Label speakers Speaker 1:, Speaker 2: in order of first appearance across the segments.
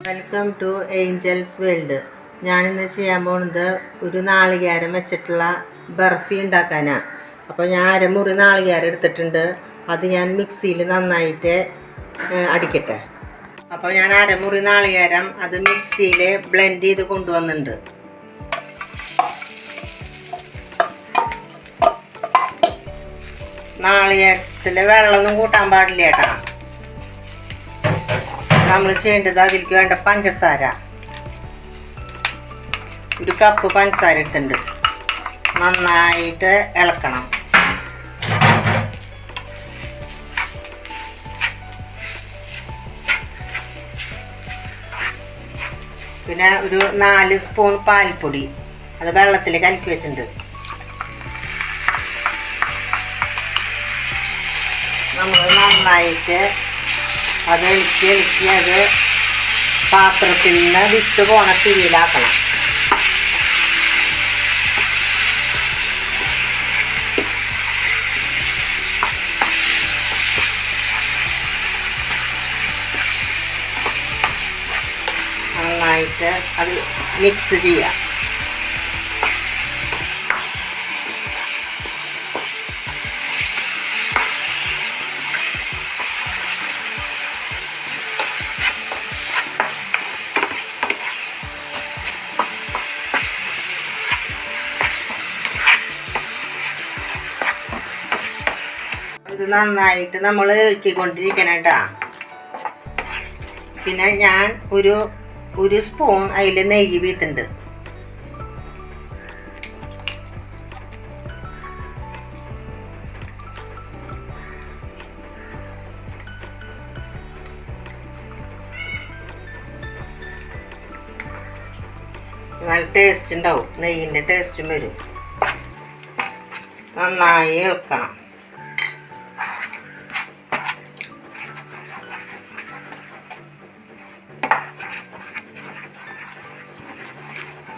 Speaker 1: Welcome to Angeles world. ഞാനിന്ന് ചെയ്യാൻ പോകുന്നത് ഒരു നാളികേരം വെച്ചിട്ടുള്ള ബർഫി ഉണ്ടാക്കാനാണ്. അപ്പോൾ ഞാൻ അരമുറി നാളികേരം എടുത്തിട്ടുണ്ട്. അത് ഞാൻ മിക്സിയിൽ നന്നായിട്ട് അടിക്കട്ടെ. അപ്പോൾ ഞാൻ അരമുറി നാളികേരം അത് മിക്സിയിൽ ബ്ലെൻഡ് ചെയ്ത് കൊണ്ടുവന്നിട്ടുണ്ട്. നാളികേരത്തിൽ വെള്ളമൊന്നും കൂട്ടാൻ പാടില്ല കേട്ടോ. നമ്മൾ ചെയ്യേണ്ടത് അതിലേക്ക് വേണ്ട പഞ്ചസാര, ഒരു കപ്പ് പഞ്ചസാര എടുത്തിട്ടുണ്ട്. നന്നായിട്ട് ഇളക്കണം. പിന്നെ ഒരു 4 സ്പൂൺ പാൽപ്പൊടി അത് വെള്ളത്തിൽ കലക്കി വെച്ചിട്ടുണ്ട്. നമ്മൾ നന്നായിട്ട് അത് ഇളക്കി അത് പാത്രത്തിൽ നിന്ന് വിട്ട് പോണ തിരിയിലാക്കണം. നന്നായിട്ട് അത് മിക്സ് ചെയ്യാം. ഇത് നന്നായിട്ട് നമ്മൾ ഇളക്കിക്കൊണ്ടിരിക്കണം കേട്ടോ. പിന്നെ ഞാൻ ഒരു സ്പൂൺ അതിൽ നെയ്യ് വീത്തുണ്ട്. നല്ല ടേസ്റ്റ് ഉണ്ടാവും, നെയ്യിൻ്റെ ടേസ്റ്റും വരും. നന്നായി ഇളക്കണം.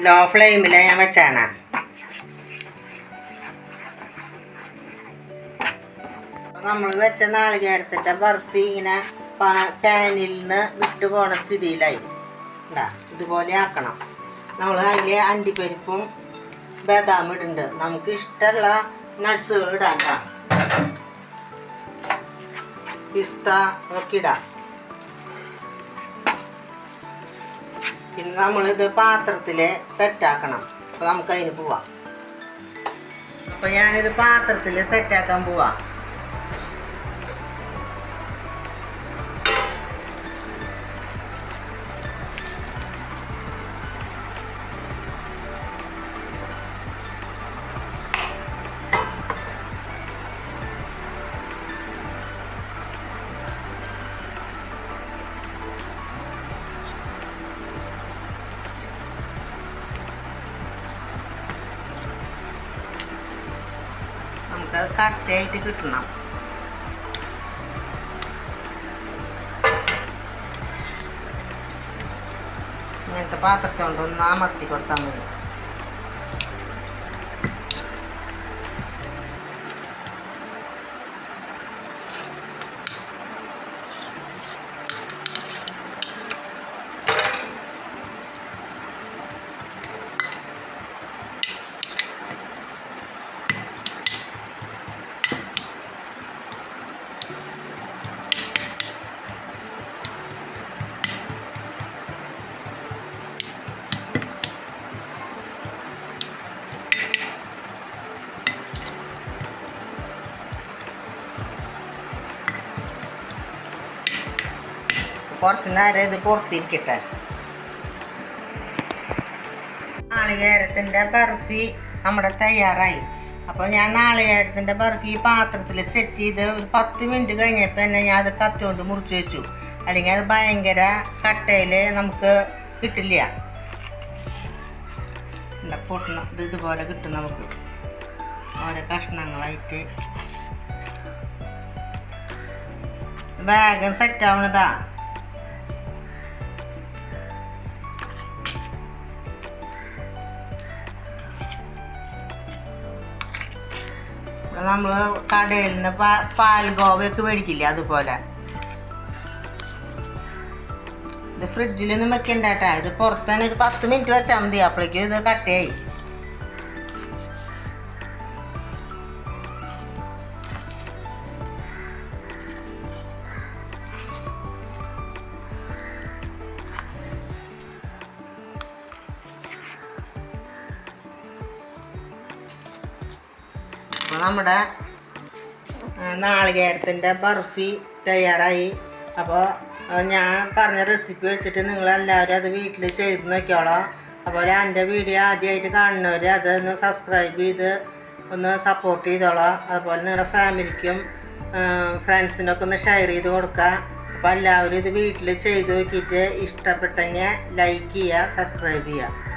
Speaker 1: ലോ ഫ്ലെയിമിൽ ഞാൻ വെച്ചാണ്. നമ്മൾ വെച്ച നാളികേരത്തിൻ്റെ ബർഫി ഇങ്ങനെ പാനിൽ നിന്ന് വിട്ടു പോണ സ്ഥിതിയിലായി ഉണ്ടാ. ഇതുപോലെ ആക്കണം. നമ്മൾ അതിൽ അണ്ടിപ്പരിപ്പും ബദാം ഇടുന്നുണ്ട്. നമുക്ക് ഇഷ്ടമുള്ള നട്ട്സുകൾ ഇടാം കേട്ടോ. പിസ്ത അതൊക്കെ ഇടാം. പിന്നെ നമ്മളിത് പാത്രത്തിൽ സെറ്റാക്കണം. അപ്പോൾ നമുക്ക് അതിന് പോവാം. അപ്പോൾ ഞാനിത് പാത്രത്തിൽ സെറ്റാക്കാൻ പോവാം. നമുക്കത് കട്ടയായിട്ട് കിട്ടണം. ഇങ്ങനത്തെ പാത്രത്തെ കൊണ്ട് ഒന്ന് അമർത്തി കൊടുത്താൽ മതി. കുറച്ച് നേരം ഇത് പുറത്തിരിക്കട്ടെ. നാളികേരത്തിൻ്റെ ബർഫി നമ്മുടെ തയ്യാറായി. അപ്പോൾ ഞാൻ നാളികേരത്തിൻ്റെ ബർഫി പാത്രത്തിൽ സെറ്റ് ചെയ്ത് ഒരു 10 മിനിറ്റ് കഴിഞ്ഞപ്പോൾ തന്നെ ഞാൻ അത് കത്തി കൊണ്ട് മുറിച്ച് വെച്ചു. അല്ലെങ്കിൽ അത് ഭയങ്കര കട്ടയിൽ നമുക്ക് കിട്ടില്ല. പൊട്ടണം. ഇതുപോലെ കിട്ടും നമുക്ക് ഓരോ കഷ്ണങ്ങളായിട്ട്. വേഗം സെറ്റാവണതാ. നമ്മൾ കടയിൽ നിന്ന് പാൽഗോവയൊക്കെ മേടിക്കില്ലേ, അതുപോലെ ഇത് ഫ്രിഡ്ജിലൊന്നും വെക്കണ്ട കേട്ടാ. ഇത് പുറത്ത് തന്നെ ഒരു 10 മിനിറ്റ് വെച്ചാൽ മതി. അപ്പോഴേക്കും ഇത് കട്ടയായി. അപ്പോൾ നമ്മുടെ നാളികേരത്തിൻ്റെ ബർഫി തയ്യാറായി. അപ്പോൾ ഞാൻ പറഞ്ഞ റെസിപ്പി വെച്ചിട്ട് നിങ്ങളെല്ലാവരും അത് വീട്ടിൽ ചെയ്ത് നോക്കിയോളാം. അപ്പോൾ എൻ്റെ വീഡിയോ ആദ്യമായിട്ട് കാണുന്നവർ അതൊന്ന് സബ്സ്ക്രൈബ് ചെയ്ത് ഒന്ന് സപ്പോർട്ട് ചെയ്തോളാം. അതുപോലെ നിങ്ങളുടെ ഫാമിലിക്കും ഫ്രണ്ട്സിനൊക്കെ ഒന്ന് ഷെയർ ചെയ്ത് കൊടുക്കുക. അപ്പോൾ എല്ലാവരും ഇത് വീട്ടിൽ ചെയ്ത് നോക്കിയിട്ട് ഇഷ്ടപ്പെട്ടെങ്കിൽ ലൈക്ക് ചെയ്യുക, സബ്സ്ക്രൈബ് ചെയ്യുക.